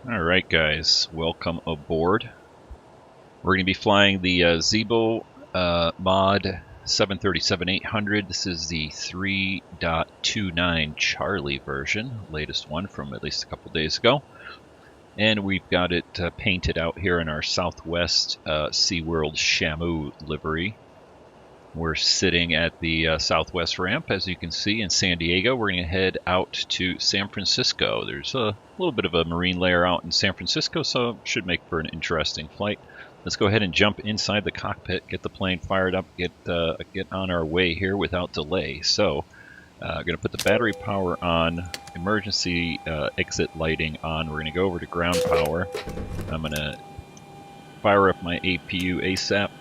Alright guys, welcome aboard. We're going to be flying the Zibo Mod 737-800. This is the 3.29 Charlie version, latest one from at least a couple days ago. And we've got it painted out here in our Southwest SeaWorld Shamu livery. We're sitting at the Southwest ramp, as you can see, in San Diego. We're going to head out to San Francisco. There's a little bit of a marine layer out in San Francisco, so it should make for an interesting flight. Let's go ahead and jump inside the cockpit, get the plane fired up, get on our way here without delay. So, I'm going to put the battery power on, emergency exit lighting on. We're going to go over to ground power. I'm going to fire up my APU ASAP.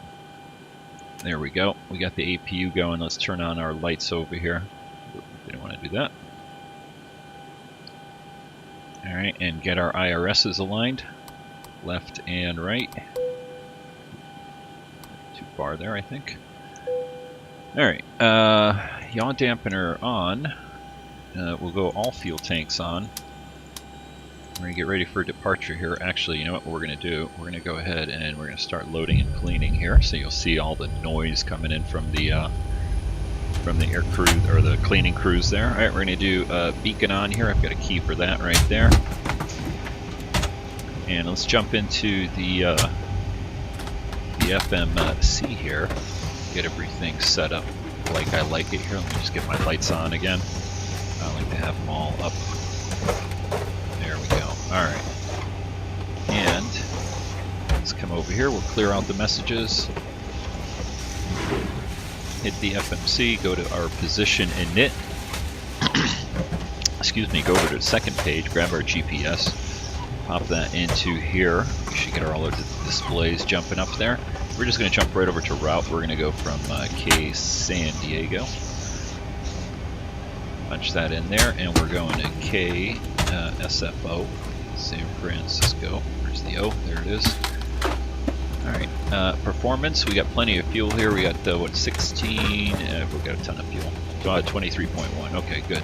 There we go. We got the APU going. Let's turn on our lights over here. We don't want to do that. Alright, and get our IRSs aligned. Left and right. Too far there, I think. Alright, yaw dampener on. We'll go all fuel tanks on. We're going to get ready for departure here. Actually, you know what we're going to do? We're going to go ahead and we're going to start loading and cleaning here. So you'll see all the noise coming in from the air crew or the cleaning crews there. All right, we're going to do beacon on here. I've got a key for that right there. And let's jump into the FMC here. Get everything set up like I like it here. Let me just get my lights on again. I like to have them all up. Alright, and let's come over here, we'll clear out the messages, hit the FMC, go to our position init, excuse me, go over to the second page, grab our GPS, pop that into here. We should get all our displays jumping up there. We're just going to jump right over to route. We're going to go from KSAN Diego, punch that in there, and we're going to KSFO. San Francisco. Where's the O? There it is. Alright, performance. We got plenty of fuel here. We got, 16? We've got a ton of fuel. 23.1. Okay, good.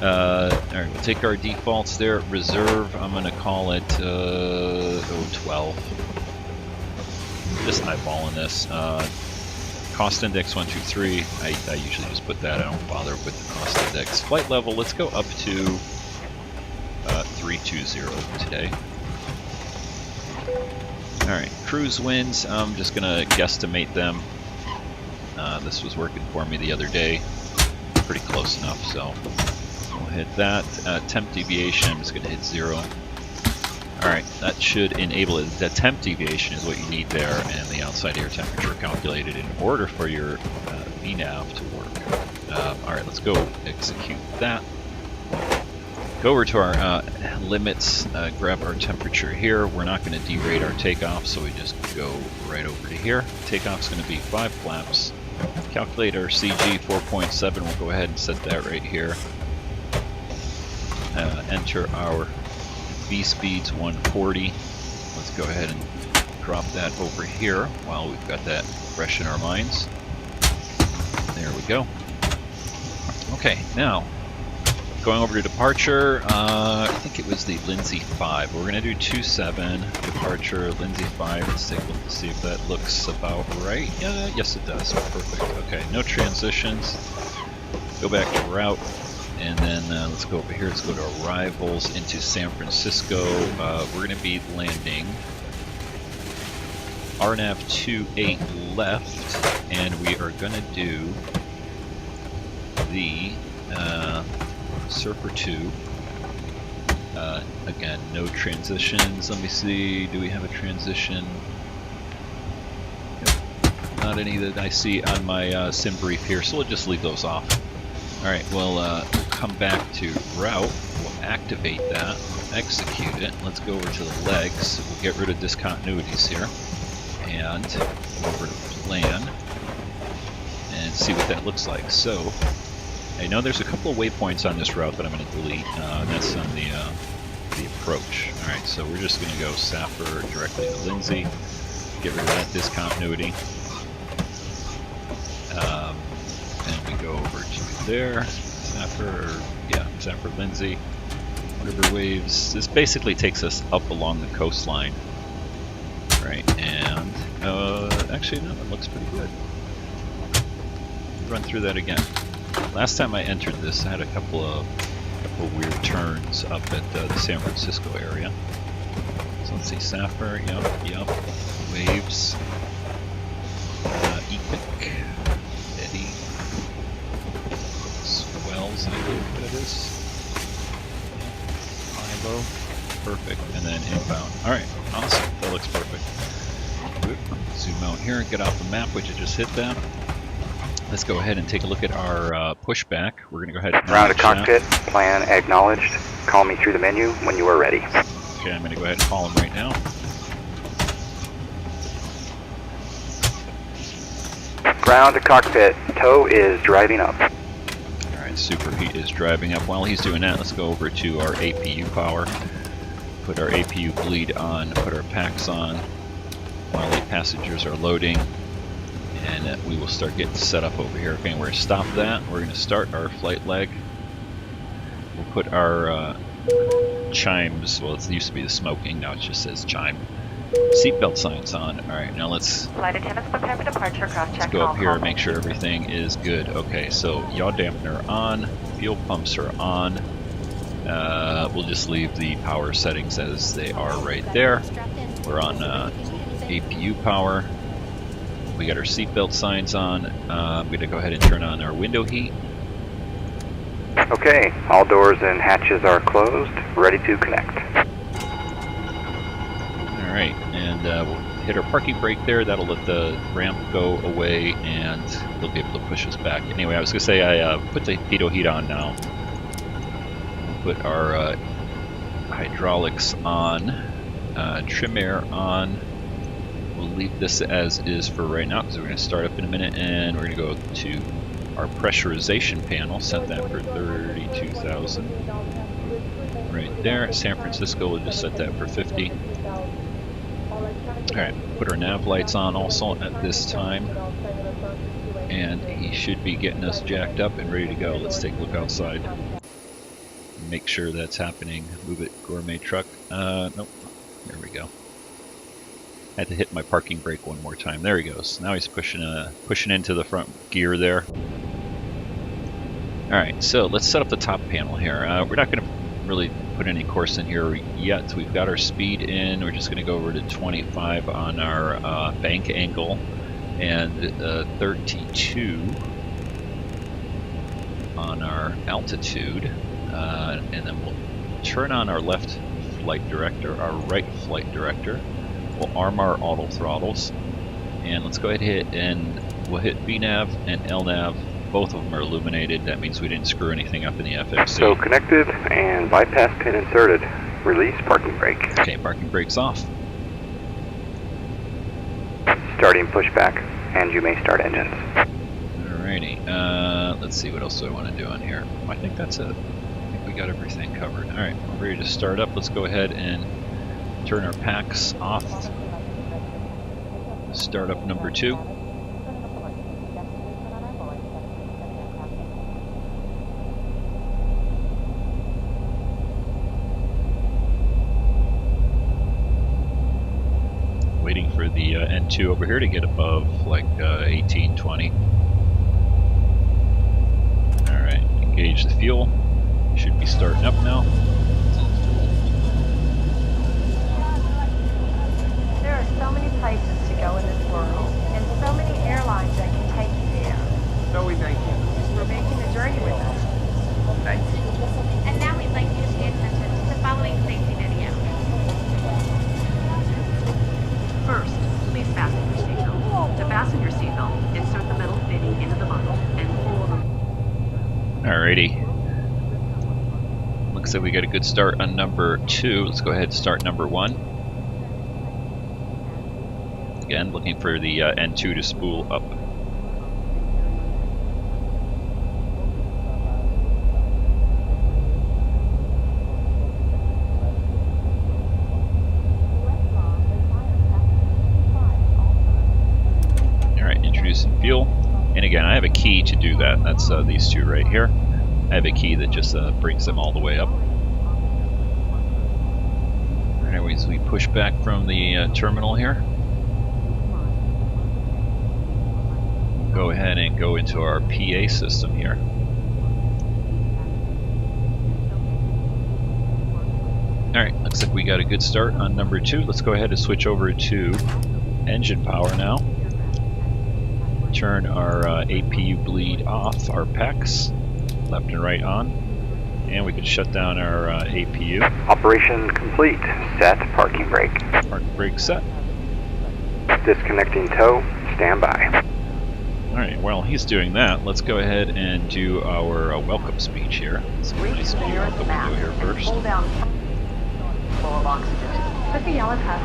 Alright, we'll take our defaults there. Reserve, I'm going to call it 12. Just eyeballing this. Cost index 123. I usually just put that. I don't bother with the cost index. Flight level, let's go up to 320 today. Alright, cruise winds, I'm just going to guesstimate them. This was working for me the other day. Pretty close enough, so we'll hit that. Temp deviation, I'm just going to hit 0. Alright, that should enable it. The temp deviation is what you need there, and the outside air temperature calculated in order for your VNAV to work. Alright, let's go execute that. Go over to our limits, grab our temperature here. We're not going to derate our takeoff, so we just go right over to here. Takeoff's going to be 5 flaps. Calculate our CG 4.7. We'll go ahead and set that right here. Enter our V speeds 140. Let's go ahead and drop that over here while we've got that fresh in our minds. There we go. Okay, now going over to departure, I think it was the Lindsay 5. We're going to do 27, departure, Lindsay 5. Let's take a look to see if that looks about right. Yeah, yes it does. Perfect. Okay, no transitions. Go back to route, and then let's go over here. Let's go to arrivals into San Francisco. We're going to be landing RNAV 28 left, and we are going to do the Surfer 2. Again, no transitions. Let me see, do we have a transition? Nope. Not any that I see on my sim brief here, so we'll just leave those off. Alright, we'll come back to route, we'll activate that, we'll execute it. Let's go over to the legs, we'll get rid of discontinuities here, and over to plan, and see what that looks like. So, I know there's a couple of waypoints on this route that I'm going to delete. That's on the approach. Alright, so we're just going to go Sapper directly to Lindsay, get rid of that discontinuity. And we go over to there, Sapper Lindsay. river waves. This basically takes us up along the coastline. Right, and actually no, it looks pretty good. Run through that again. Last time I entered this, I had a couple of weird turns up at the San Francisco area. So let's see, Sapphire, yep, waves, Epic, Eddy, Swells, I believe what it is. Ivo, perfect, and then inbound. Alright, awesome, that looks perfect. Zoom out here and get off the map, which I just hit that. Let's go ahead and take a look at our pushback. We're going to go ahead and Round to cockpit, plan acknowledged. Call me through the menu when you are ready. Okay, I'm going to go ahead and call him right now. Ground to cockpit, tow is driving up. Alright, Superheat is driving up. While he's doing that, let's go over to our APU power. Put our APU bleed on, put our packs on while the passengers are loading. And we will start getting set up over here. Okay, we're going to stop that. We're going to start our flight leg. We'll put our chimes, well it used to be the smoking, now it just says chime. Seatbelt signs on. Alright, now let's prepare for departure, let's go up here and make sure everything is good. Okay, so yaw dampener on, fuel pumps are on. We'll just leave the power settings as they are right there. We're on APU power. We got our seatbelt signs on. I'm going to go ahead and turn on our window heat. Okay, all doors and hatches are closed, ready to connect. Alright, and we'll hit our parking brake there. That'll let the ramp go away and they'll be able to push us back. Anyway, I was going to say I put the pitot heat on now. We'll put our hydraulics on, trim air on. We'll leave this as is for right now because we're going to start up in a minute, and we're going to go to our pressurization panel, set that for 32,000 right there. San Francisco, we'll just set that for 50. Alright, put our nav lights on also at this time, and he should be getting us jacked up and ready to go. Let's take a look outside. Make sure that's happening. Move it, gourmet truck. Nope, there we go. I had to hit my parking brake one more time. There he goes. Now he's pushing into the front gear there. Alright, so let's set up the top panel here. We're not going to really put any course in here yet. We've got our speed in. We're just going to go over to 25 on our bank angle and 32 on our altitude. And then we'll turn on our left flight director, our right flight director. We'll arm our auto throttles, and let's go ahead and we'll hit VNAV and LNAV. Both of them are illuminated. That means we didn't screw anything up in the FFC. So connected and bypass pin inserted. Release parking brake. Okay, parking brake's off. Starting pushback, and you may start engines. Alrighty, let's see, what else do I want to do on here? I think that's it. I think we got everything covered. Alright, we're ready to start up. Let's go ahead and turn our packs off. Start up number 2. Waiting for the N2 over here to get above like 18, 20. Alright, engage the fuel. Should be starting up now. There are so many places to go in this world, and so many airlines that can take you there. So we thank you. We're making the journey with us. Thank you. And now we'd like you to pay attention to the following safety video. First, please fasten your seatbelt. To fasten your seatbelt, insert the metal fitting into the buckle and pull them. Alrighty. Looks like we got a good start on number 2. Let's go ahead and start number 1. Again, looking for the N2 to spool up. Alright, introducing fuel. And again, I have a key to do that. That's these two right here. I have a key that just brings them all the way up. As we push back from the terminal here, go ahead and go into our PA system here. Alright, looks like we got a good start on number 2. Let's go ahead and switch over to engine power now. Turn our APU bleed off, our PEX, left and right on, and we can shut down our APU. Operation complete. Set parking brake. Park brake set. Disconnecting tow. Stand by. Alright, while he's doing that, let's go ahead and do our welcome speech here. Let's get a nice welcome video here first.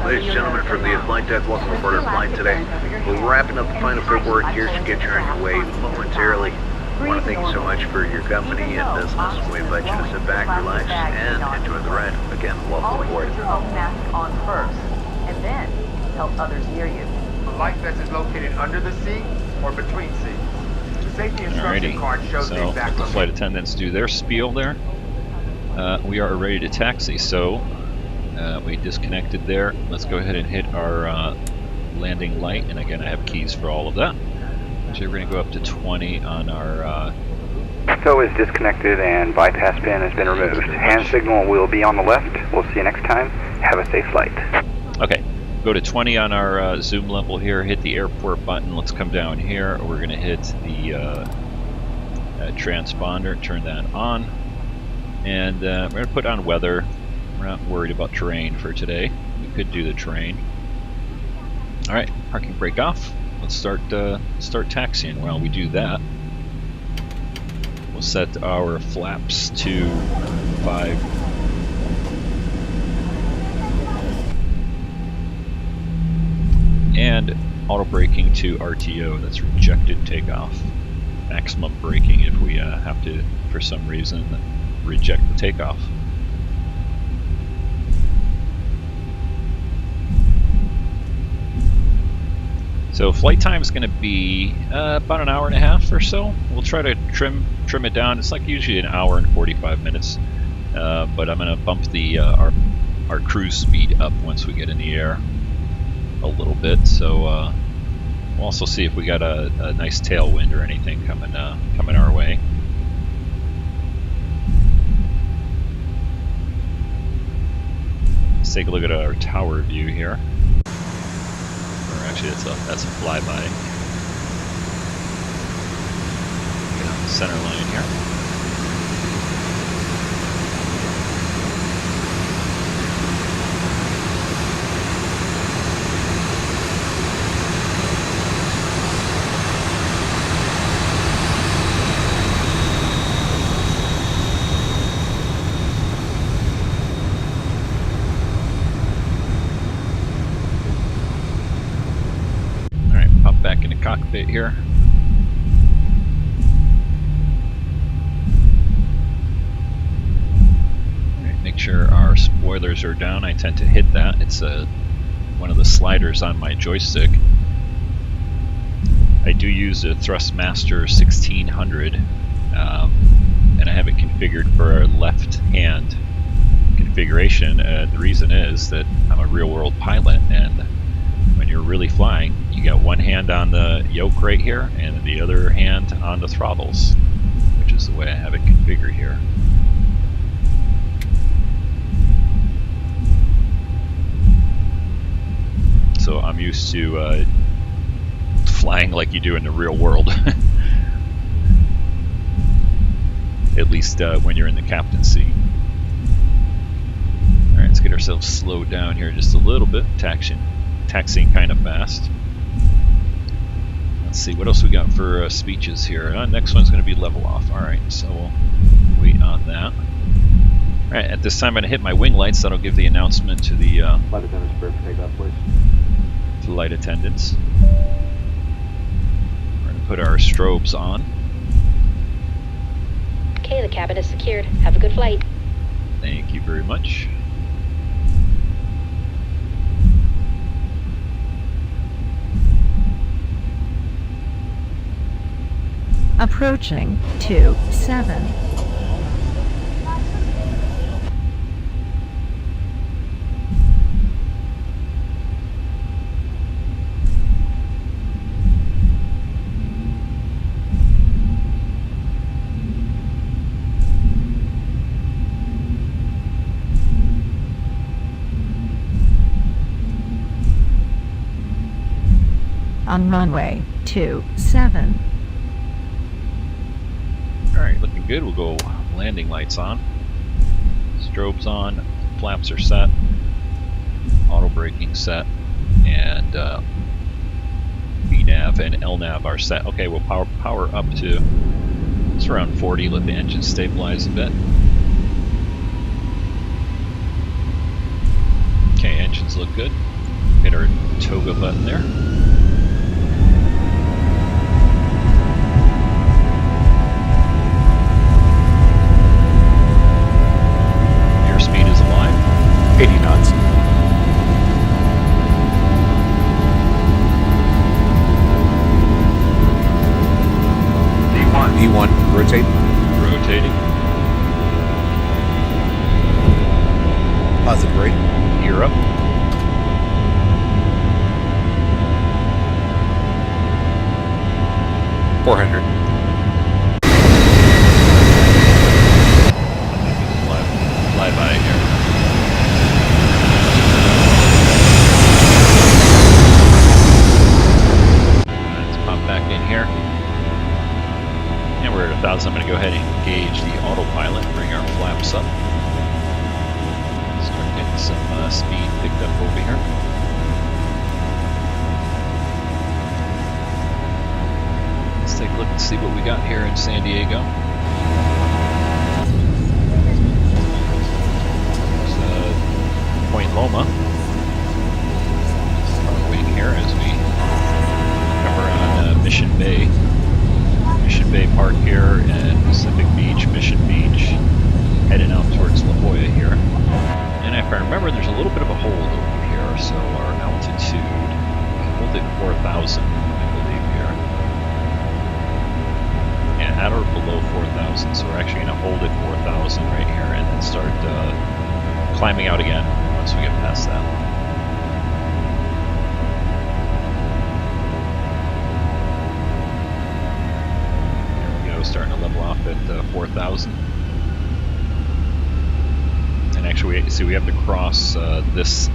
Ladies and gentlemen from the flight deck, welcome aboard our flight today. We're wrapping up the final paperwork here to get you on your way momentarily. I want to thank you so much for your company and business. We invite you to sit back, relax, and enjoy the ride. Again, welcome aboard. Always keep your own mask on first, and then help others near you. The life vest is located under the seat or between seats. The safety instruction card shows the exact the flight attendants do their spiel there. We are ready to taxi, so we disconnected there. Let's go ahead and hit our landing light, and again I have keys for all of that. So we're going to go up to 20 on our... So is disconnected and bypass pin has been removed. Hand signal will be on the left. We'll see you next time. Have a safe flight. Okay, go to 20 on our zoom level here, hit the airport button. Let's come down here. We're going to hit the transponder, turn that on, and we're going to put on weather. We're not worried about terrain for today. We could do the terrain. Alright, parking brake off. Let's start taxiing. While we do that, we'll set our flaps to 5. And auto braking to RTO, that's rejected takeoff. Maximum braking if we have to, for some reason, reject the takeoff. So flight time is going to be about an hour and a half or so. We'll try to trim it down. It's like usually an hour and 45 minutes, but I'm going to bump the our cruise speed up once we get in the air a little bit. So we'll also see if we got a nice tailwind or anything coming our way. Let's take a look at our tower view here. Actually, that's a flyby. Get on the center line here. Back in the cockpit here. Alright, make sure our spoilers are down. I tend to hit that. It's one of the sliders on my joystick. I do use a Thrustmaster 1600, and I have it configured for a left-hand configuration. The reason is that I'm a real-world pilot, and when you're really flying, you got one hand on the yoke right here and the other hand on the throttles, which is the way I have it configured here. So I'm used to flying like you do in the real world. At least when you're in the captain's seat. Alright, let's get ourselves slowed down here just a little bit. Taxiing kind of fast. Let's see, what else we got for speeches here? Next one's going to be level off. Alright, so we'll wait on that. Alright, at this time I'm going to hit my wing lights. That'll give the announcement to the Flight attendants, prepare for takeoff, please. Flight attendants. We're going to put our strobes on. Okay, the cabin is secured. Have a good flight. Thank you very much. Approaching 27. on runway 27. Alright, looking good. We'll go landing lights on. Strobes on, flaps are set, auto braking set, and VNAV and LNAV are set. Okay, we'll power up to it's around 40, let the engine stabilize a bit. Okay, engines look good. Hit our toga button there. Airspeed is alive. 80 knots. D1, rotate. Rotating. Positive rate. Gear up. $400. Fly by here. Let's pop back in here. And we're at 1,000. I'm going to go ahead and engage the autopilot, bring our flaps up. Start getting some speed picked up over here. Let's take a look and see what we got here in San Diego. Point Loma. Our wing here as we cover on Mission Bay. Mission Bay Park here and Pacific Beach, Mission Beach, heading out towards La Jolla here. And if I remember, there's a little bit of a hold over here, so our altitude, hold it 4,000, I believe here. Yeah, at or below 4,000, so we're actually going to hold it 4,000 right here and then start climbing out again once we get past that. There we go, starting to level off at 4,000. And actually, we have to cross this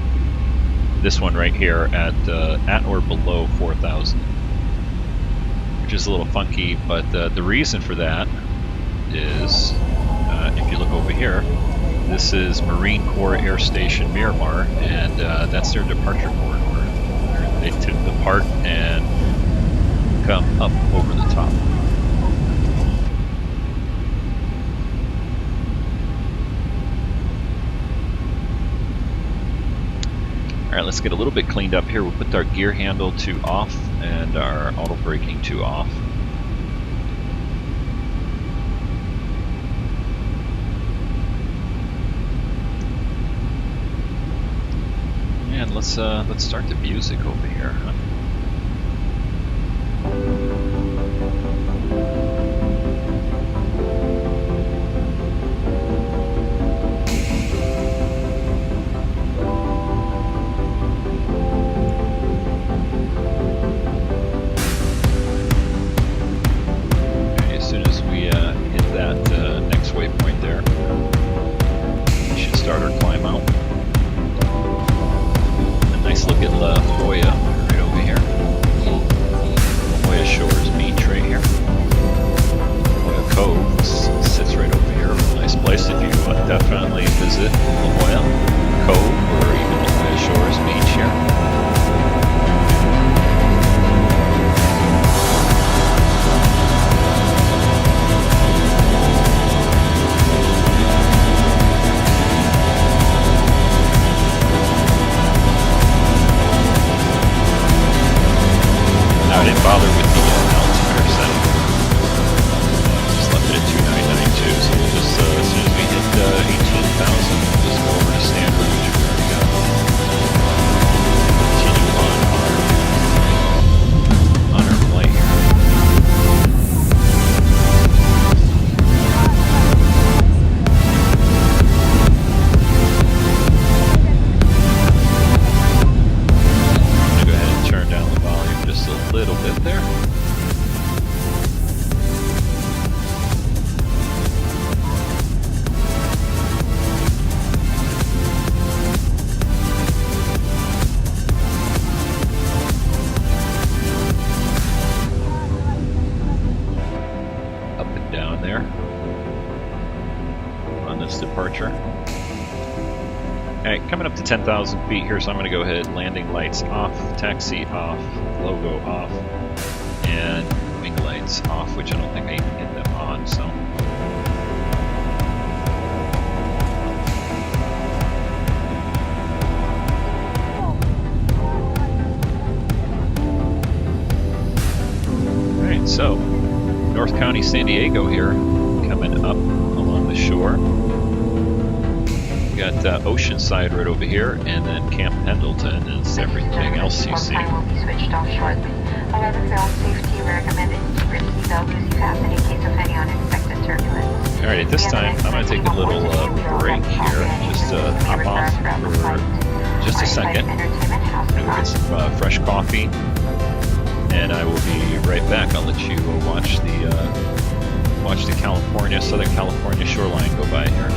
one right here at or below 4,000, which is a little funky. But the reason for that is, if you look over here, this is Marine Corps Air Station Miramar, and that's their departure corridor. They depart and come up over the top. Alright, let's get a little bit cleaned up here. We'll put our gear handle to off and our auto braking to off. And let's start the music over here, huh? Okay, as soon as we hit that next waypoint there, we should start our climb out. Nice look at La Jolla right over here. Alright, coming up to 10,000 feet here, so I'm going to go ahead. Landing lights off, taxi off, logo off, and wing lights off, which I don't think I even get them on, so. Alright, so North County, San Diego here, coming up along the shore. We got Oceanside right over here, and then Camp Pendleton is everything else you see. Will be switched off shortly. However, for all safety, we recommend that you keep your seatbelt loosely fastened in case of any unexpected turbulence. Alright, at this time, I'm going to take a little break here, just hop off for just a second. I'm going to go get some fresh coffee, and I will be right back. I'll let you watch the California, Southern California shoreline go by here.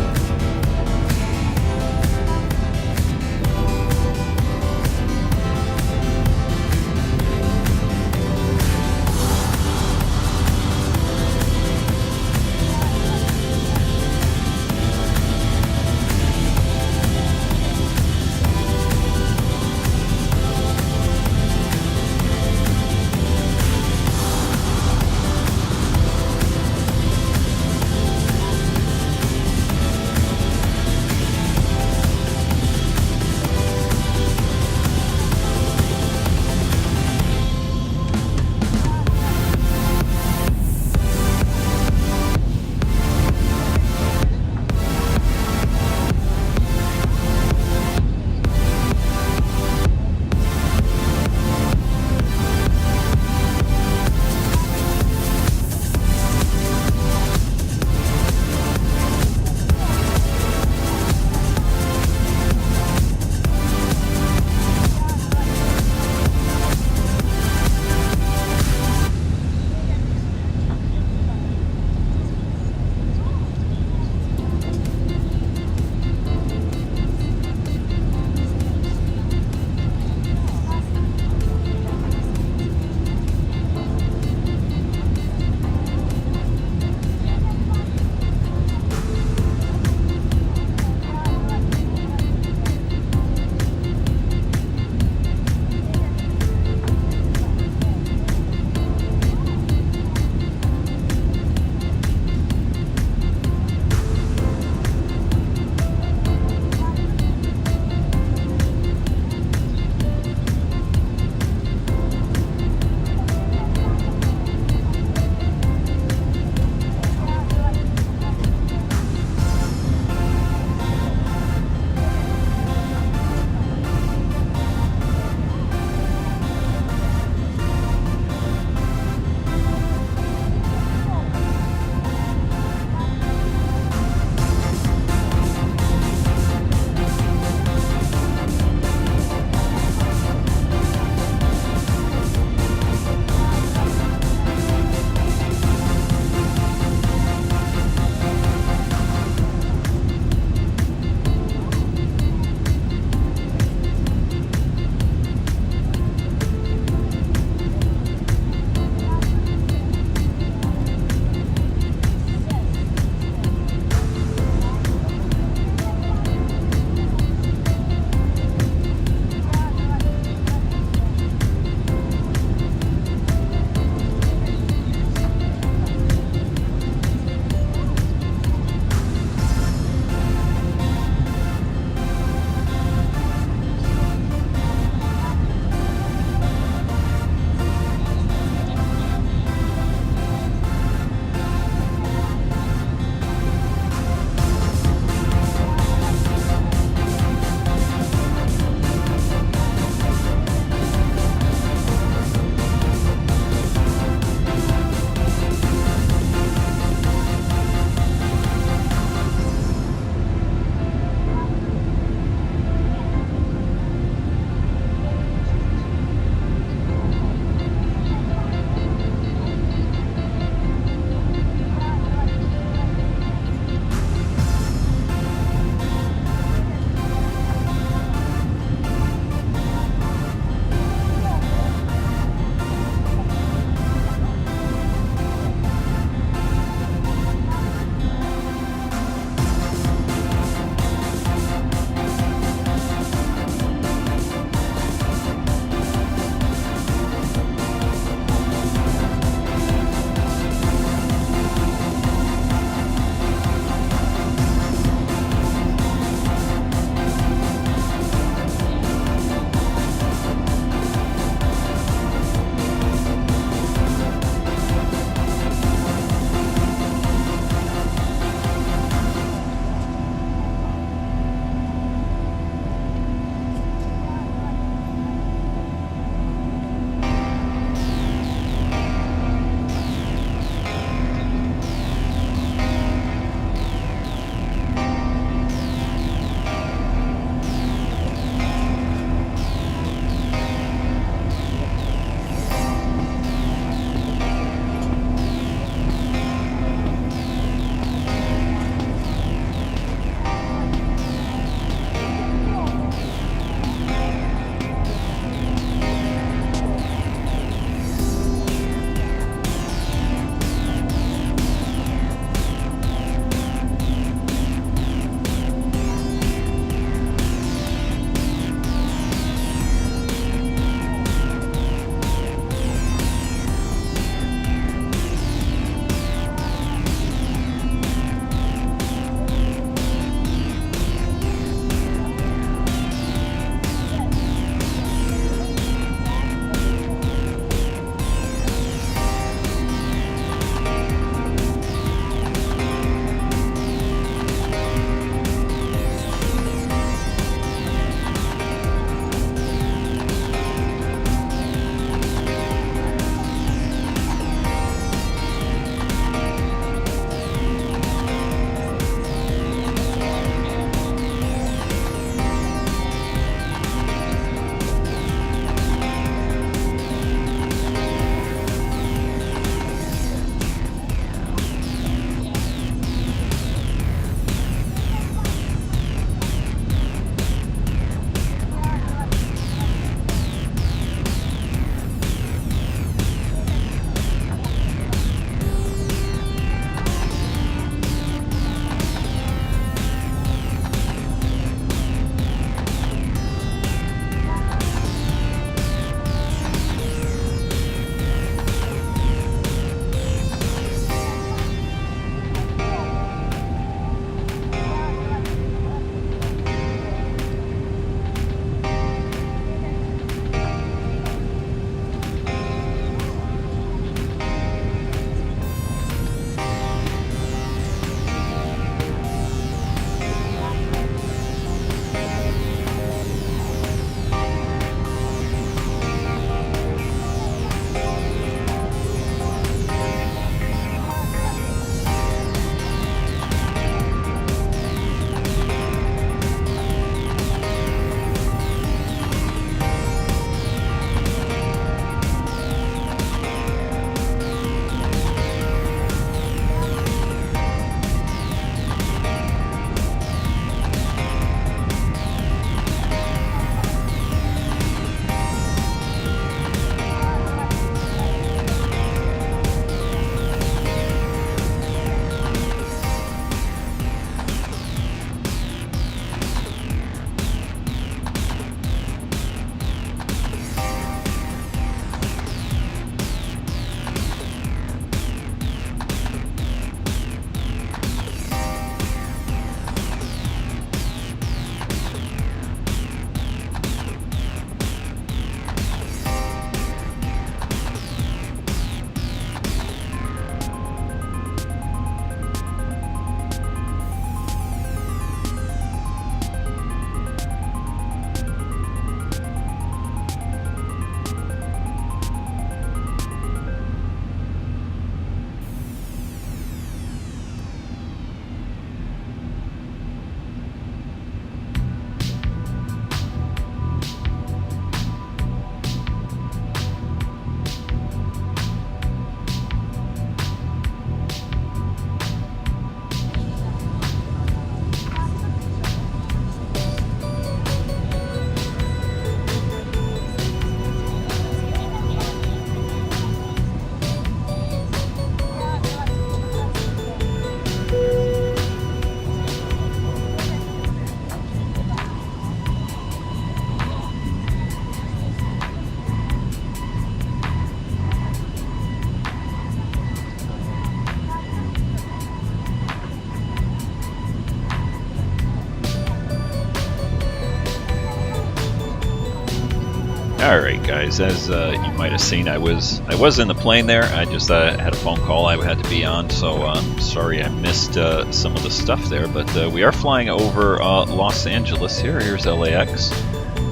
Alright guys, as you might have seen, I was in the plane there. I just had a phone call I had to be on, so sorry I missed some of the stuff there, but we are flying over Los Angeles here. Here's LAX,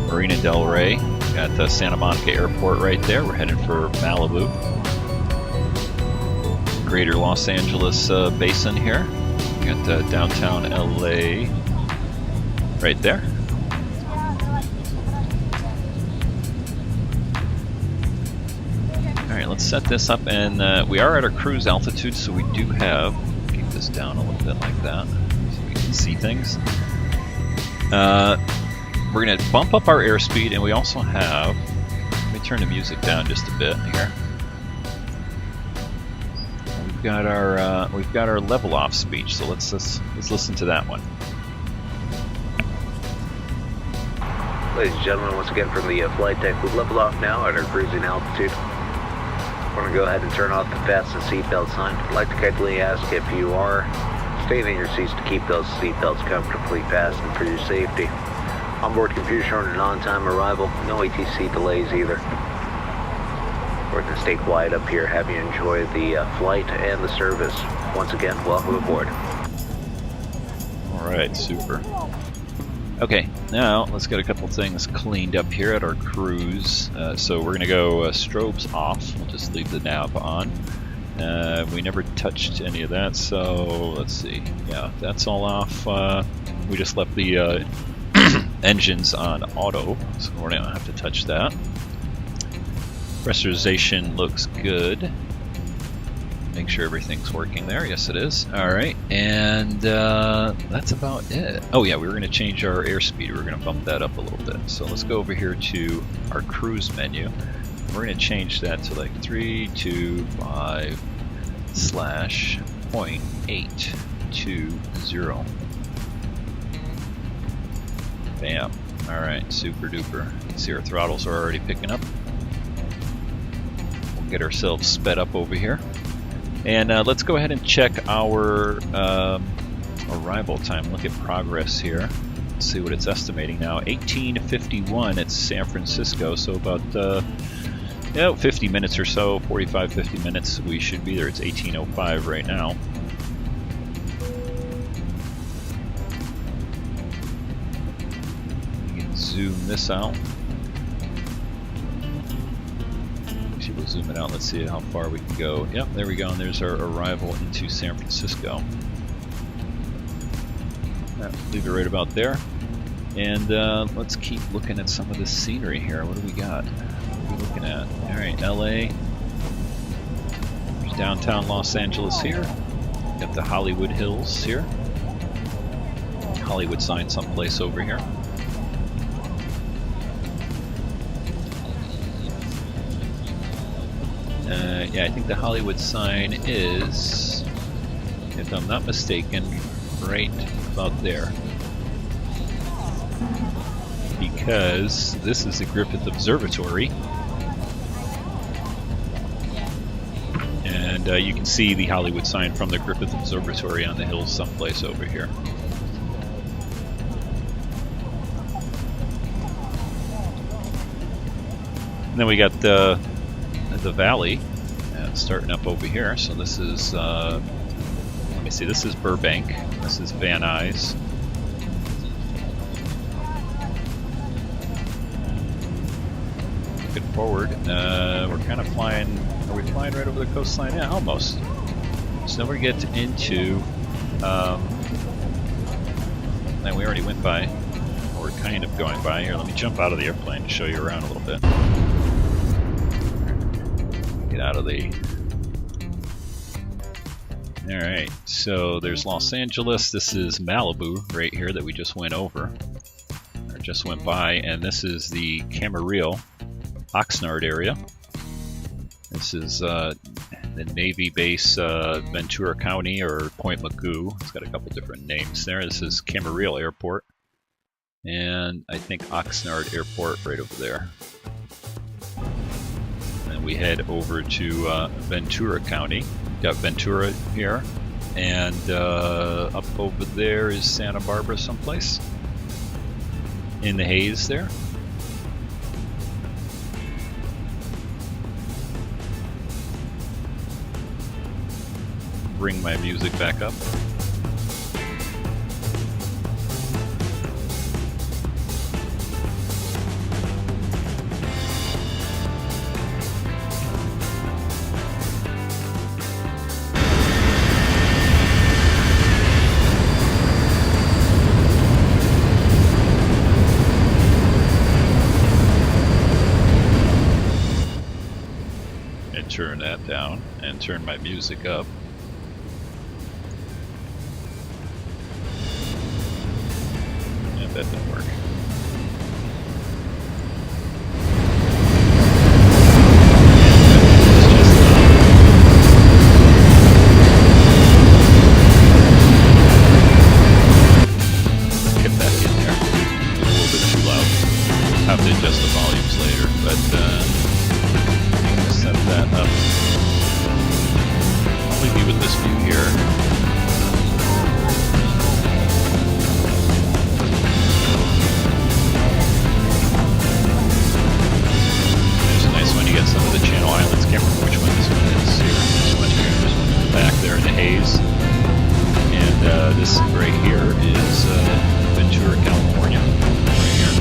Marina Del Rey, got Santa Monica Airport right there. We're headed for Malibu. Greater Los Angeles basin here. We got downtown LA right there. Alright, let's set this up, and we are at our cruise altitude, so we do have, keep this down a little bit like that, so we can see things. We're going to bump up our airspeed, and we also have, let me turn the music down just a bit here. We've got our level off speech, so let's listen to that one. Ladies and gentlemen, once again from the flight deck, we've leveled off now at our cruising altitude. We're going to go ahead and turn off the fasten seatbelt sign. I'd like to kindly ask if you are staying in your seats to keep those seatbelts comfortably fastened for your safety. Onboard computer showing an on-time arrival, no ATC delays either. We're going to stay quiet up here, have you enjoy the flight and the service. Once again, welcome aboard. Alright, super. Okay, now let's get a couple things cleaned up here at our cruise. So we're going to go strobes off. We'll just leave the nav on. We never touched any of that, so let's see. Yeah, that's all off. We just left the engines on auto, so we're not going to have to touch that. Pressurization looks good. Make sure everything's working there. Yes, it is. Alright, and that's about it. Oh yeah, we were going to change our airspeed. We're going to bump that up a little bit. So let's go over here to our cruise menu. We're going to change that to like 325/.820. Bam. Alright, super duper. You can see our throttles are already picking up. We'll get ourselves sped up over here. And let's go ahead and check our arrival time. Look at progress here. Let's see what it's estimating now. 18:51 at San Francisco, so about 50 minutes or so, 45-50 minutes we should be there. It's 18:05 right now. You can zoom this out. We'll zoom it out. Let's see how far we can go. Yep, there we go. And there's our arrival into San Francisco. Leave it right about there. And let's keep looking at some of the scenery here. What do we got? What are we looking at? All right, LA. There's downtown Los Angeles here. Got the Hollywood Hills here. Hollywood sign someplace over here. Yeah, I think the Hollywood sign is, if I'm not mistaken, right about there. Because this is the Griffith Observatory. And you can see the Hollywood sign from the Griffith Observatory on the hills someplace over here. And then we got the valley starting up over here. So this is, let me see, this is Burbank, this is Van Nuys. Looking forward, we're kind of flying, are we flying right over the coastline? Yeah, almost. So then we get into, and we already went by, or we're kind of going by. Here, let me jump out of the airplane to show you around a little bit. Get out of the... Alright, so there's Los Angeles. This is Malibu right here that we just went over, or just went by, and this is the Camarillo, Oxnard area. This is the Navy base, Ventura County, or Point Mugu. It's got a couple different names there. This is Camarillo Airport, and I think Oxnard Airport right over there. We head over to Ventura County. Got Ventura here, and up over there is Santa Barbara someplace in the haze there. bring my music back up. Turn that down and turn my music up. Yeah, that didn't work. Get back in there. It's a little bit too loud. Have to adjust the volumes later, but set that up. I'll leave you with this view here. There's a nice one. You get some of the channel islands. Can't remember which one this one is here. This one here. This one in the back there in the haze. And this right here is Ventura, California. Right here.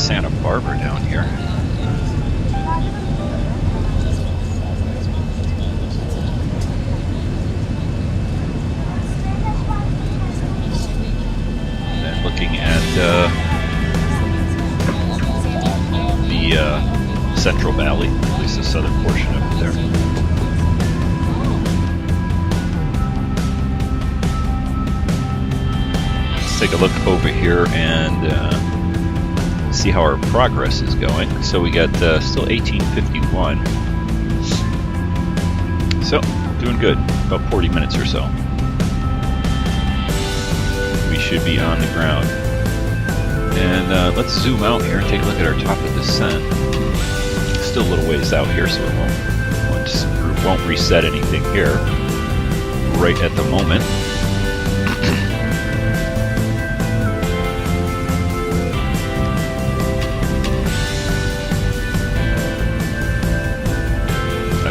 Santa Barbara down here. And then looking at the Central Valley, at least the southern portion of it there. Let's take a look over here and see how our progress is going. So we got still 1851. So, doing good. About 40 minutes or so. We should be on the ground. And let's zoom out here and take a look at our top of descent. Still a little ways out here, so it won't reset anything here right at the moment.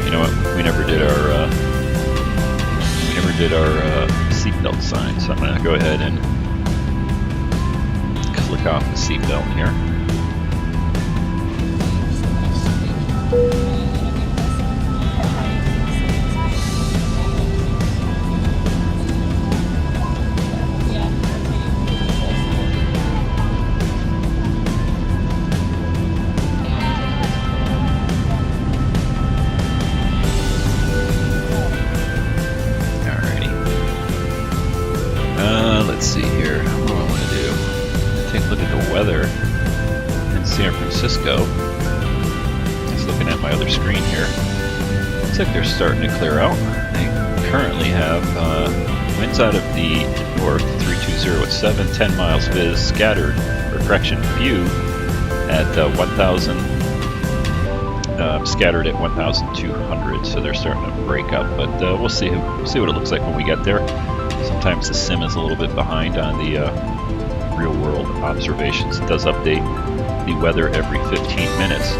You know what? We never did our seatbelt sign, so I'm gonna go ahead and click off the seatbelt here. Let's see here. What do I want to do? Take a look at the weather in San Francisco. Just looking at my other screen here. Looks like they're starting to clear out. They currently have winds out of the north, 320 at 7, 10 miles viz, scattered, or correction, view at 1,000, scattered at 1,200. So they're starting to break up, but we'll see what it looks like when we get there. Sometimes the sim is a little bit behind on the real-world observations. It does update the weather every 15 minutes.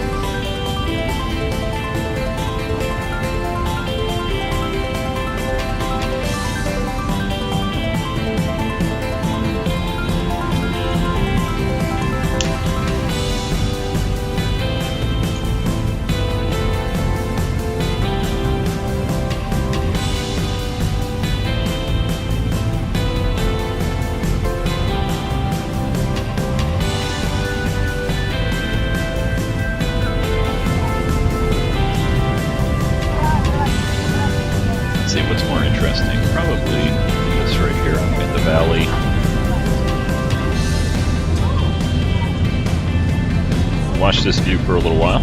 Watch this view for a little while.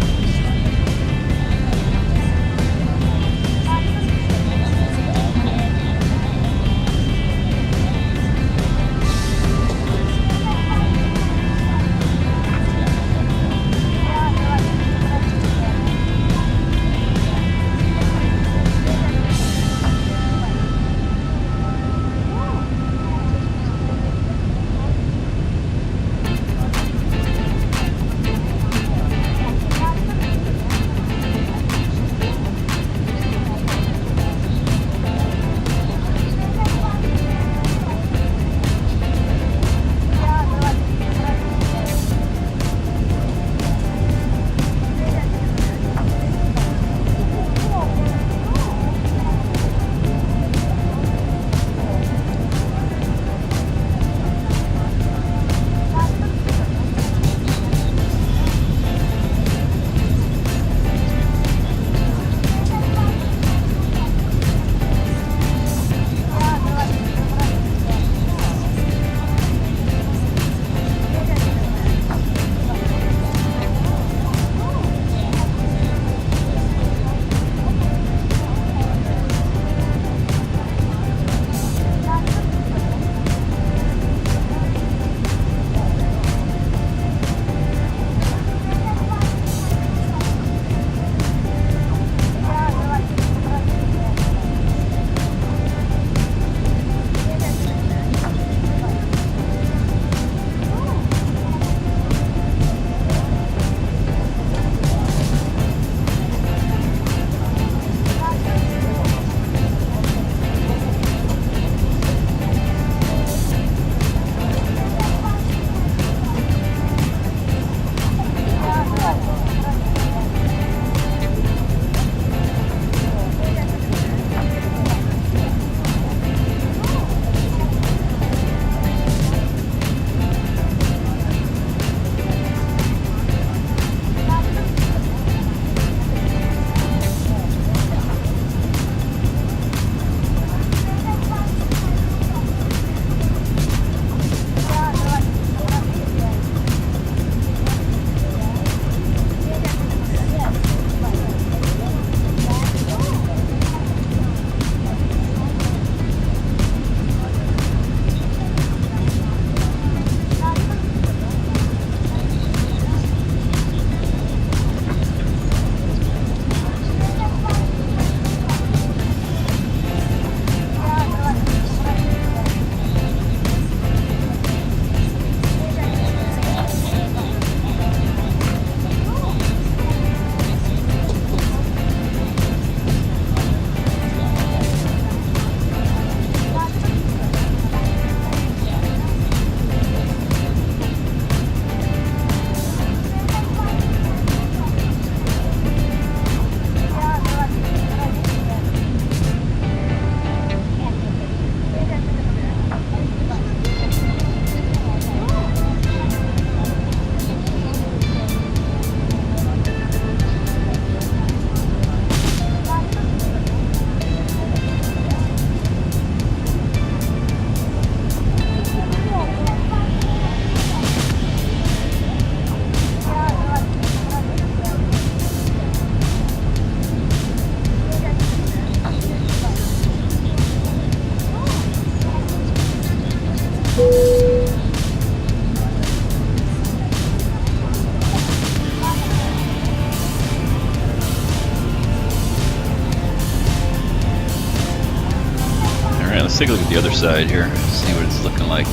Let's take a look at the other side here, see what it's looking like.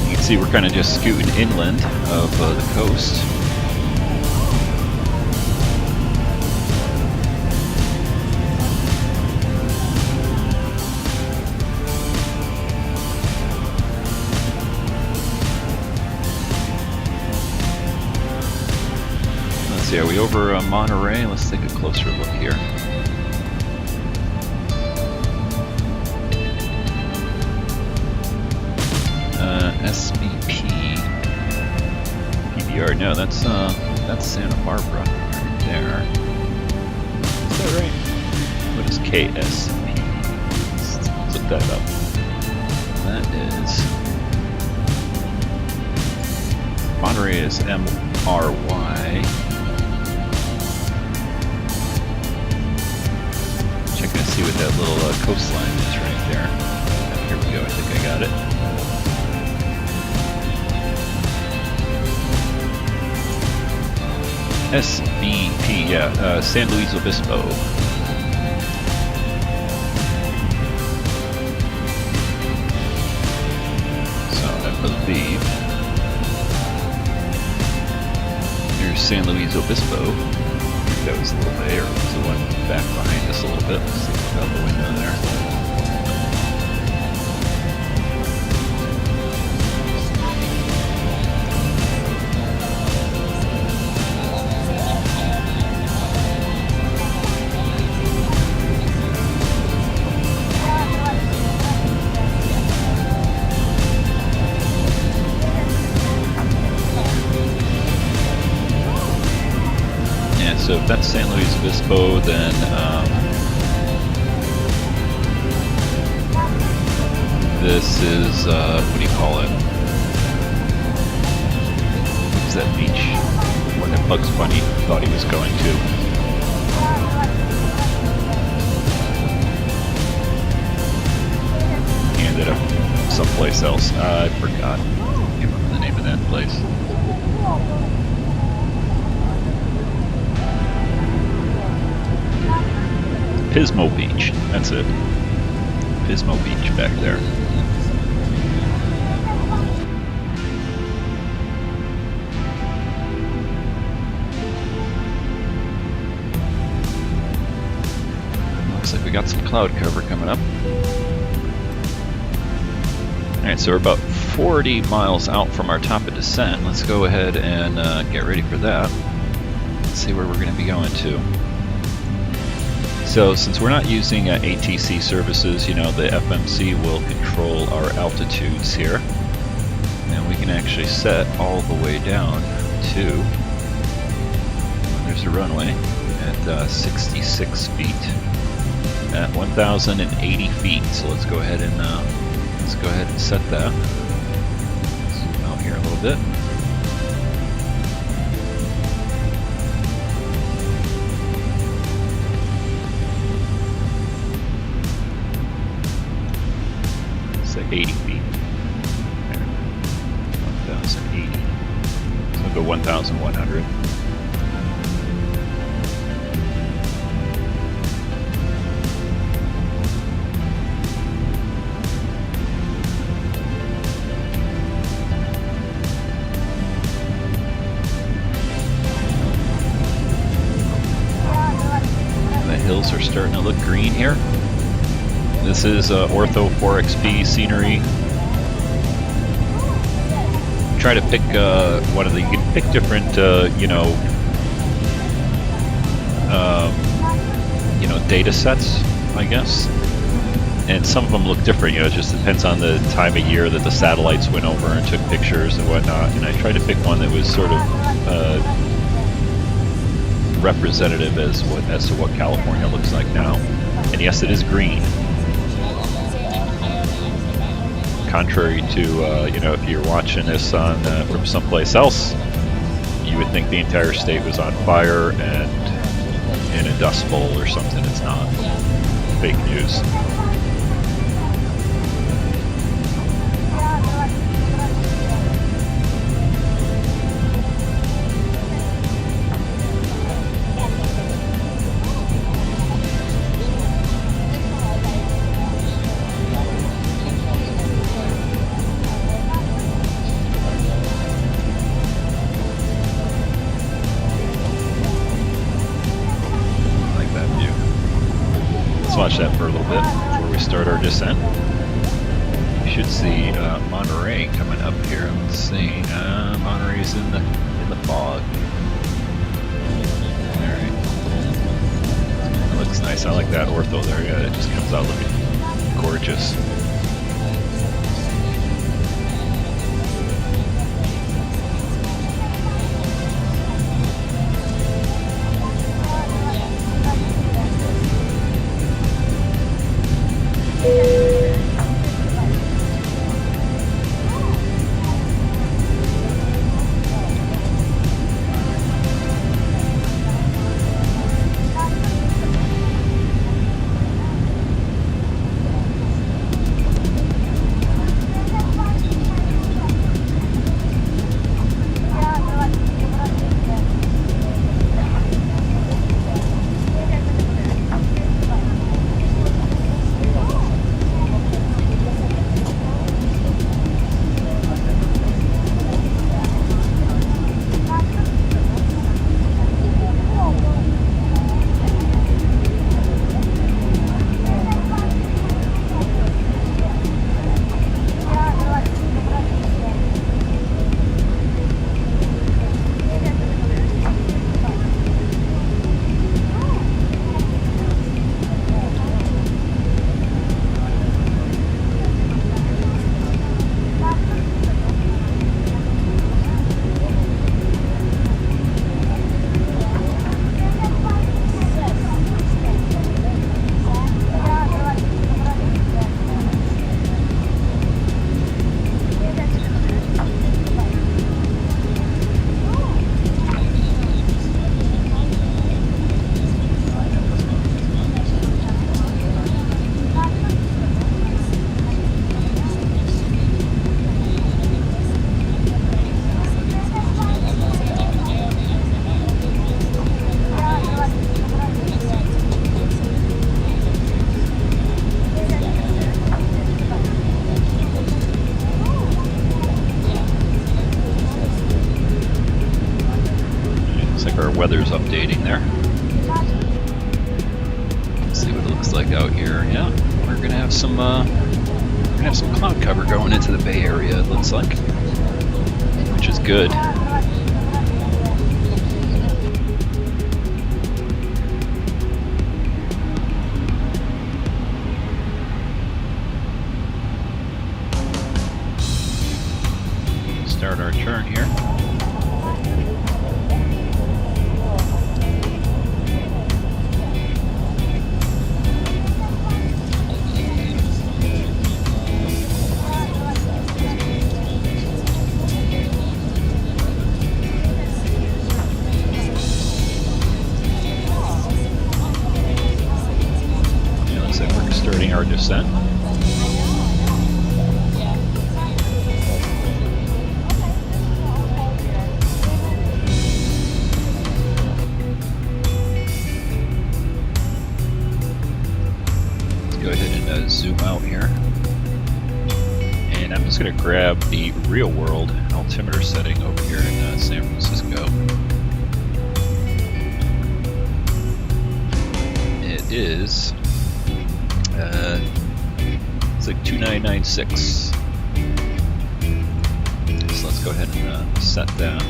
You can see we're kind of just scooting inland of the coast. Let's see, are we over Monterey? Let's take a closer look here. SBP PBR. No, that's Santa Barbara right there. Is that right? What is KSP? Let's look that up. That is Monterey is MRY. Checking to see what that little coastline is right there. Here we go. I think I got it. SBP, yeah, San Luis Obispo. So I believe here's San Luis Obispo. I think that was a little bit, or was the one back behind us a little bit. Let's see what's out the window there. So if that's San Luis Obispo, then this is, what do you call it? What's that beach? One that Bugs Bunny thought he was going to. He ended up someplace else. I forgot. I can't remember the name of that place. Pismo Beach, that's it. Pismo Beach back there. Looks like we got some cloud cover coming up. Alright, so we're about 40 miles out from our top of descent. Let's go ahead and get ready for that. Let's see where we're going to be going to. So since we're not using ATC services, you know, the FMC will control our altitudes here. And we can actually set all the way down to, there's a runway, at 66 feet, at 1,080 feet. So let's go ahead and set that. Zoom out here a little bit. Say 80 feet. There. 1,080. So we'll go 1,100. The hills are starting to look green here. This is Ortho 4XP scenery. Try to pick one of the, you can pick different, data sets, I guess. And some of them look different, it just depends on the time of year that the satellites went over and took pictures and whatnot. And I tried to pick one that was sort of representative as to what California looks like now. And yes, it is green. Contrary to, if you're watching this on from someplace else, you would think the entire state was on fire and in a dust bowl or something. It's not. Fake news. watch that for a little bit before we start our descent. We should see Monterey coming up here. Let's see. Monterey's in the fog. Alright. That looks nice. I like that ortho there. Yeah, it just comes out looking gorgeous. Weather's updating there. Let's see what it looks like out here. Yeah, we're gonna have some cloud cover going into the Bay Area. It looks like, which is good. Start our turn here. Our descent. Let's go ahead and zoom out here. And I'm just going to grab the real world altimeter setting over here in San Francisco. It is it's like 2996. So let's go ahead and set that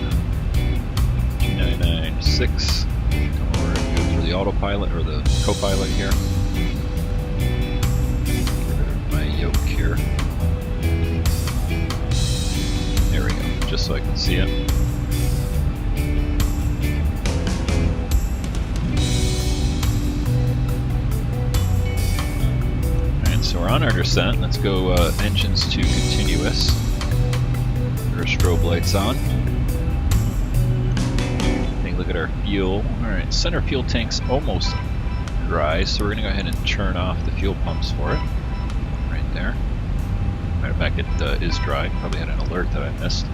2996. Or go through the autopilot or the co-pilot here. Get rid of my yoke here. There we go, just so I can see it. So we're on our descent. Let's go engines to continuous. There are strobe lights on. Take a look at our fuel. Alright, center fuel tank's almost dry, so we're going to go ahead and turn off the fuel pumps for it. Right there. Matter of fact, it is dry. Probably had an alert that I missed.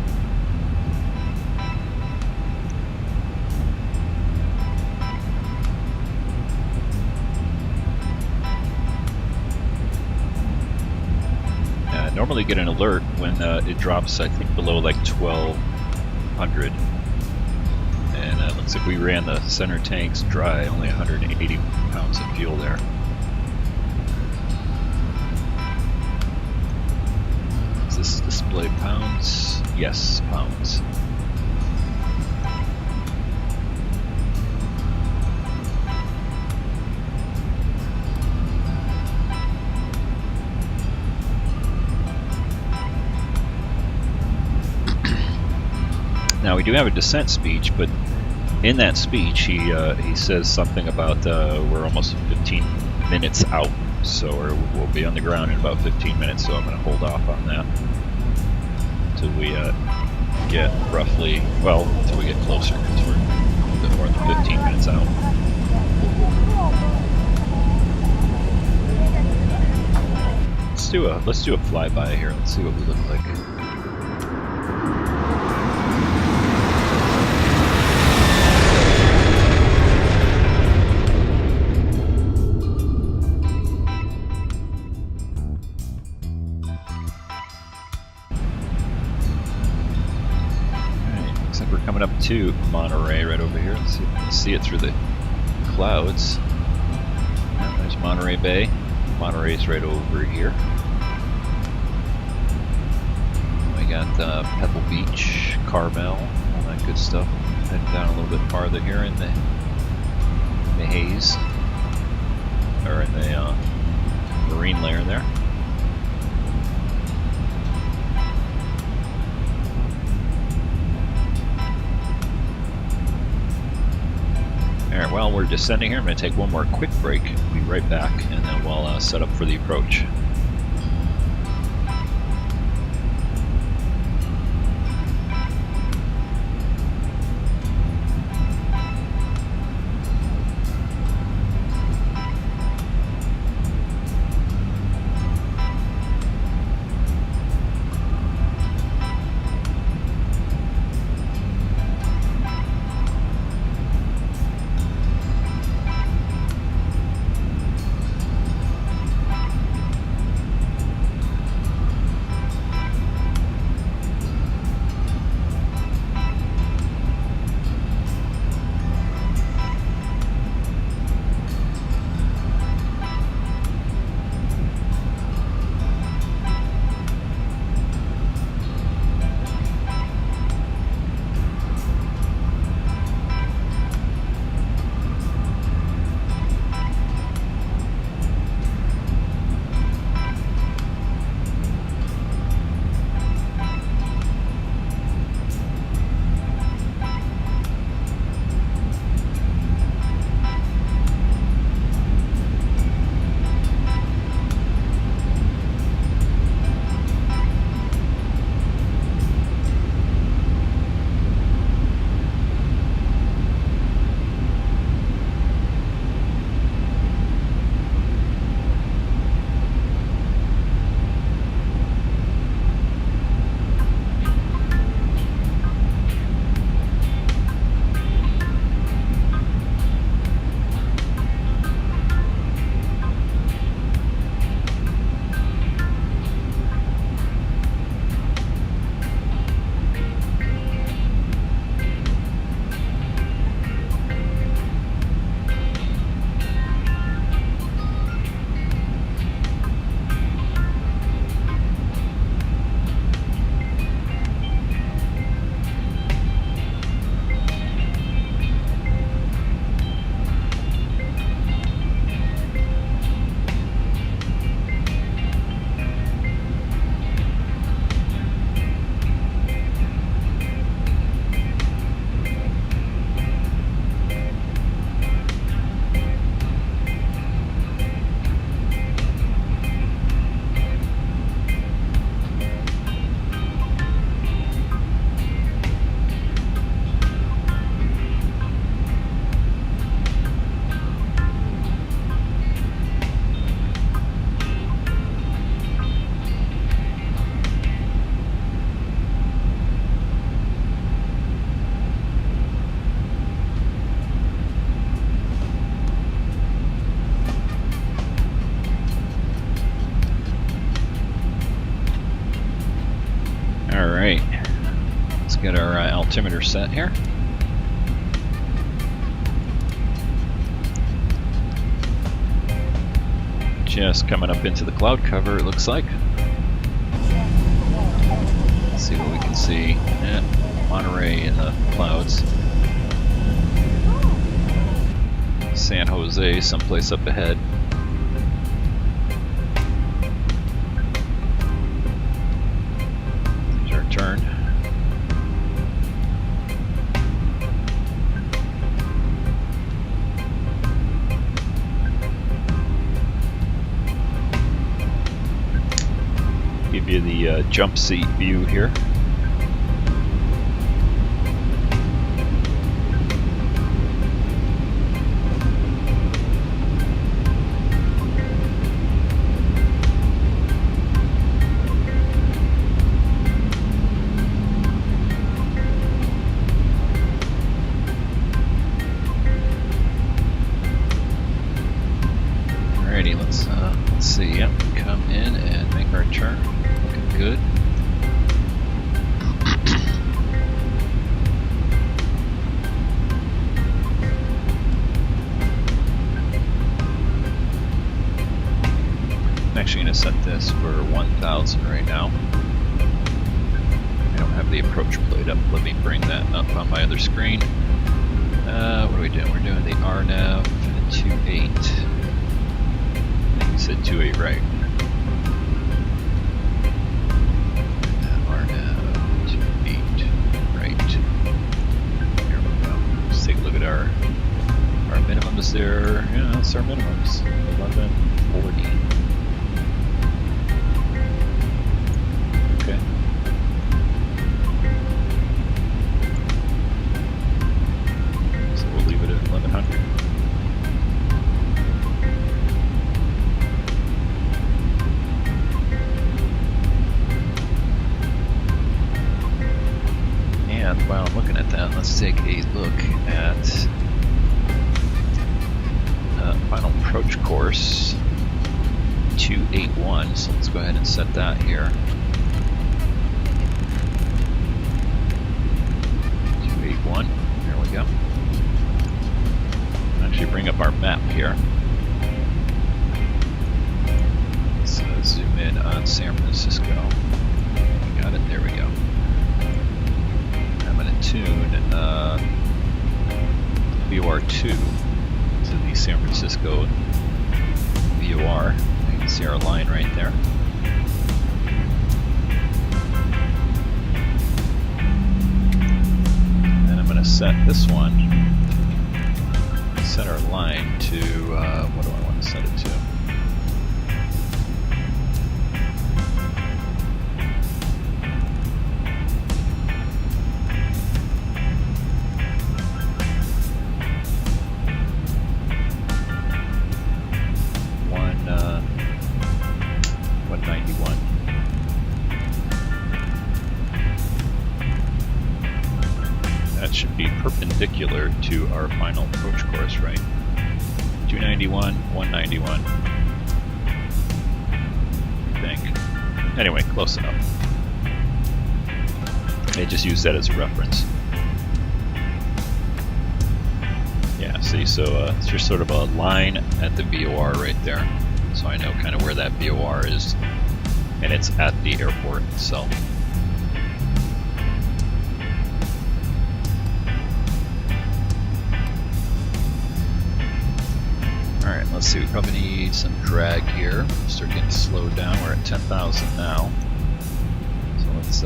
Normally get an alert when it drops, I think, below like 1200. And it looks like we ran the center tanks dry, only 180 pounds of fuel there. this display pounds? Yes, pounds. Now we do have a descent speech, but in that speech he says something about we're almost 15 minutes out, so we'll be on the ground in about 15 minutes. So I'm going to hold off on that until we get roughly, well, until we get closer, because we're a bit more than 15 minutes out. Let's do a flyby here. Let's see what we look like. Up to Monterey right over here. Let's see if we can see it through the clouds. Yeah, there's Monterey Bay. Monterey's right over here. We got Pebble Beach, Carmel, all that good stuff. Heading down a little bit farther here in the haze, or in the marine layer there. Alright, while we're descending here, I'm going to take one more quick break. We'll be right back, and then we'll set up for the approach. Alright, let's get our altimeter set here. Just coming up into the cloud cover, it looks like. Let's see what we can see. Monterey in the clouds. San Jose, someplace up ahead. There's our turn. Give you the jump seat view here. Alrighty, let's see. Yep, come in and make our turn. Looking good. I'm actually going to set this for 1,000 right now. I don't have the approach plate up. Let me bring that up on my other screen. What are we doing? We're doing the RNAV 28. I think we said 28 right. RNAV 28 right. Here we go. Let's take a look at our minimums there. Yeah, that's our minimums. 1140. Okay. So we'll leave it at 1100. And while I'm looking at that, let's take a look at final approach course 281. So let's go ahead and set that here. 281. There we go. Actually, bring up our map here. Let's zoom in on San Francisco. Got it. There we go. I'm going to tune VOR2 to the San Francisco VOR. You can see our line right there. And I'm going to set this one, set our line to, what do I want to set it to? Perpendicular to our final approach course, right? 291, 191. I think. Anyway, close enough. I just use that as a reference. Yeah, see, so it's just sort of a line at the VOR right there. So I know kind of where that VOR is. And it's at the airport itself. Alright, let's see, we probably need some drag here. Start getting slowed down. We're at 10,000 now. So let's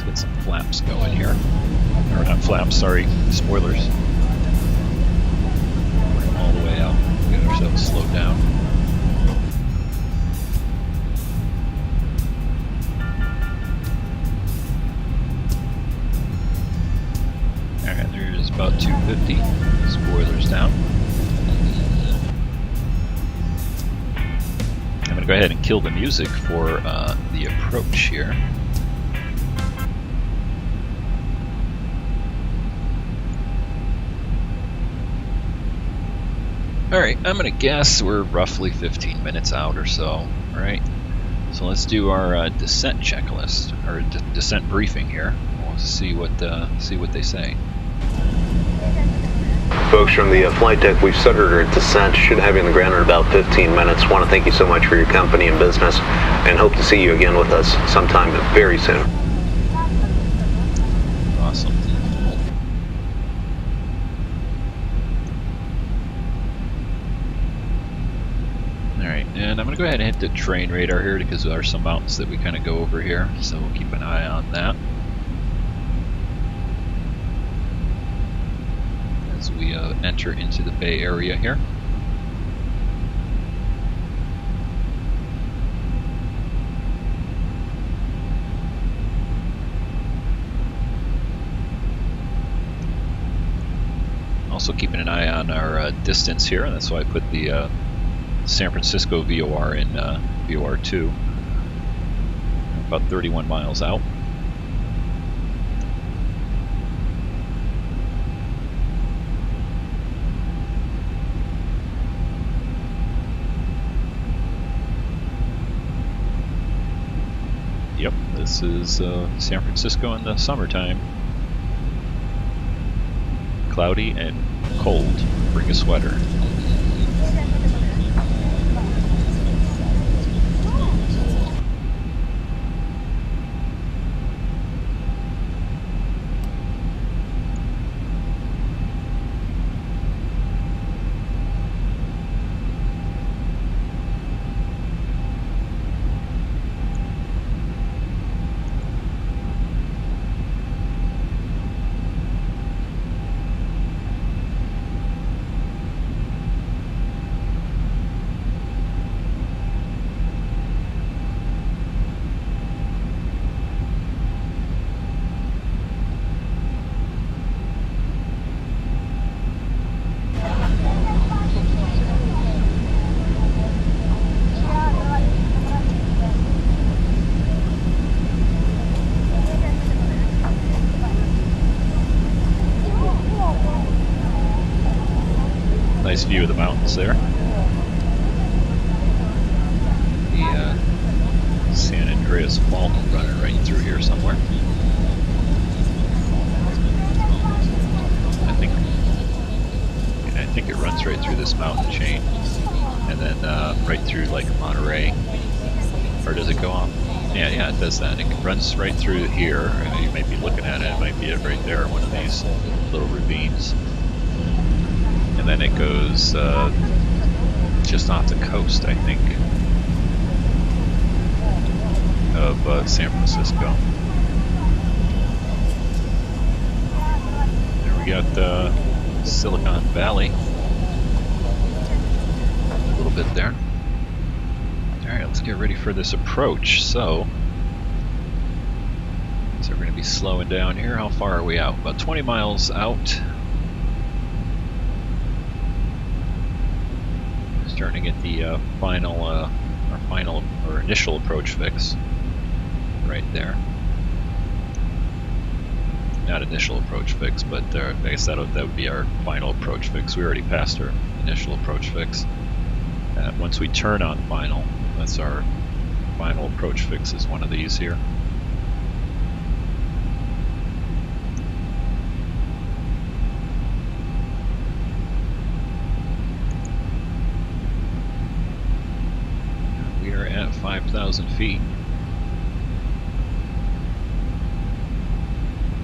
get some flaps going here. Or not flaps, sorry, spoilers. Bring them all the way out. Get ourselves slowed down. Alright, there's about 250. Spoilers down. I'm going to go ahead and kill the music for the approach here. Alright, I'm going to guess we're roughly 15 minutes out or so, right? So let's do our descent checklist, or descent briefing here. We'll see what they say. Folks from the flight deck, we've started our descent. Should have you on the ground in about 15 minutes. Want to thank you so much for your company and business, and hope to see you again with us sometime very soon. go ahead and hit the terrain radar here because there are some mountains that we kind of go over here, so we'll keep an eye on that as we enter into the Bay Area here. Also keeping an eye on our distance here, and that's why I put the San Francisco VOR in VOR 2. About 31 miles out. Yep, this is San Francisco in the summertime. Cloudy and cold. Bring a sweater. Nice view of the mountains there. The San Andreas Fault running right through here somewhere. I think it runs right through this mountain chain, and then right through like Monterey. Or does it go off? Yeah, it does that. It runs right through here. You might be looking at it. It might be it right there, one of these little ravines. And then it goes just off the coast, I think, of San Francisco. There we got Silicon Valley. A little bit there. Alright, let's get ready for this approach. So we're going to be slowing down here. How far are we out? About 20 miles out. Starting at the initial approach fix right there. Not initial approach fix, but I guess that would be our final approach fix. We already passed our initial approach fix. Once we turn on final, that's our final approach fix, is one of these here. We are at 5,000 feet.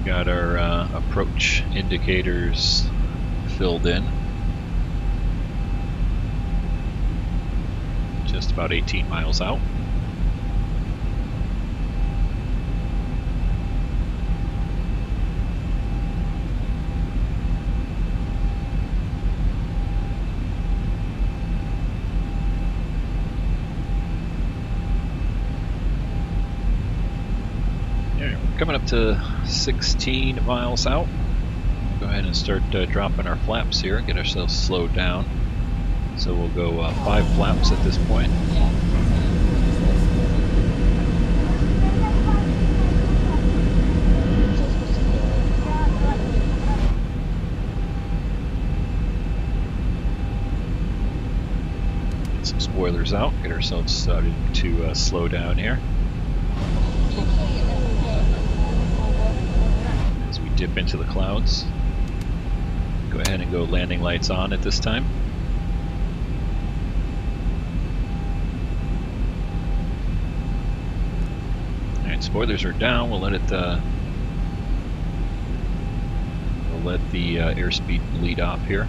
Got our approach indicators filled in. Just about 18 miles out. Coming up to 16 miles out. Go ahead and start dropping our flaps here, get ourselves slowed down. So we'll go 5 flaps at this point. Get some spoilers out, get ourselves started to slow down here. Dip into the clouds. Go ahead and go landing lights on at this time. Alright, spoilers are down. We'll let it the airspeed lead off here.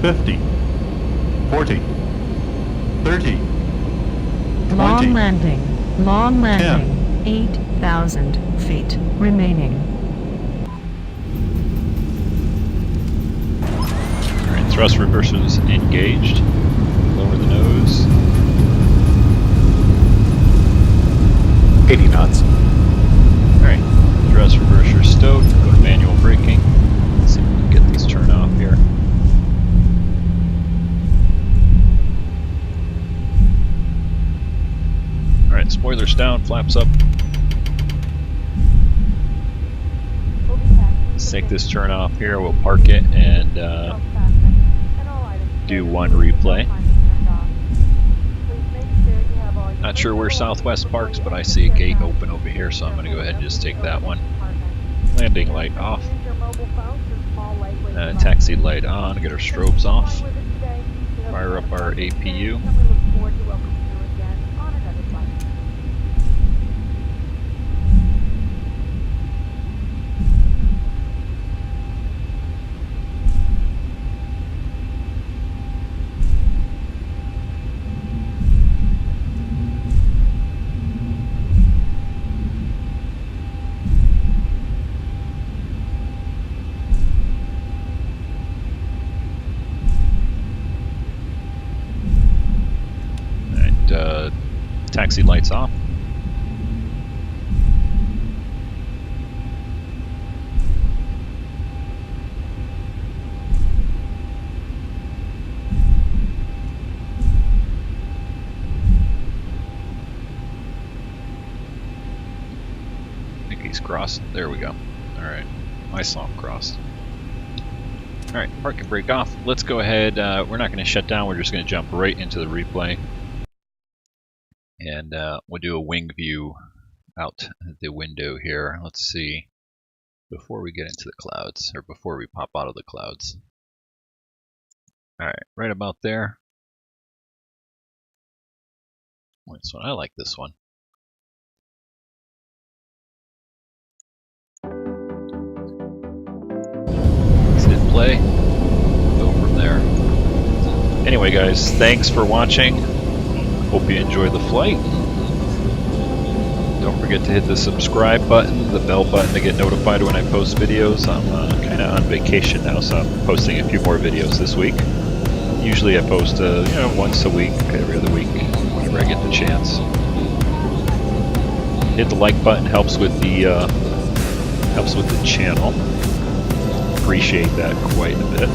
50, 40, 30, 20. Long landing. Long landing. 10. 8,000 feet remaining. Alright, thrust reversers engaged. Lower the nose. 80 knots. Alright, thrust reverser stowed. Go to manual braking. Let's see if we can get these turned off here. Alright, spoilers down, flaps up. Let's take this turn off here. We'll park it and do one replay. Not sure where Southwest parks, but I see a gate open over here, so I'm going to go ahead and just take that one. Landing light off. Taxi light on. Get our strobes off. Fire up our APU. Taxi lights off. I think he's crossed. There we go. Alright. I saw him crossed. Alright, park and brake off. Let's go ahead. We're not going to shut down. We're just going to jump right into the replay. And we'll do a wing view out the window here. Let's see. Before we get into the clouds, or before we pop out of the clouds. Alright, right about there. This one, I like this one. Let's hit play. Go from there. Anyway guys, thanks for watching. Hope you enjoy the flight. Don't forget to hit the subscribe button, the bell button to get notified when I post videos. I'm kind of on vacation now, so I'm posting a few more videos this week. Usually I post once a week, every other week, whenever I get the chance. Hit the like button, helps with the channel. Appreciate that quite a bit.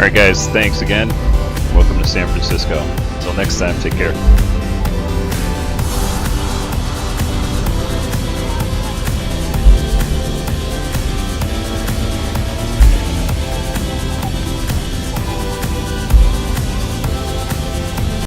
Alright guys, thanks again. Welcome to San Francisco. Until next time, take care.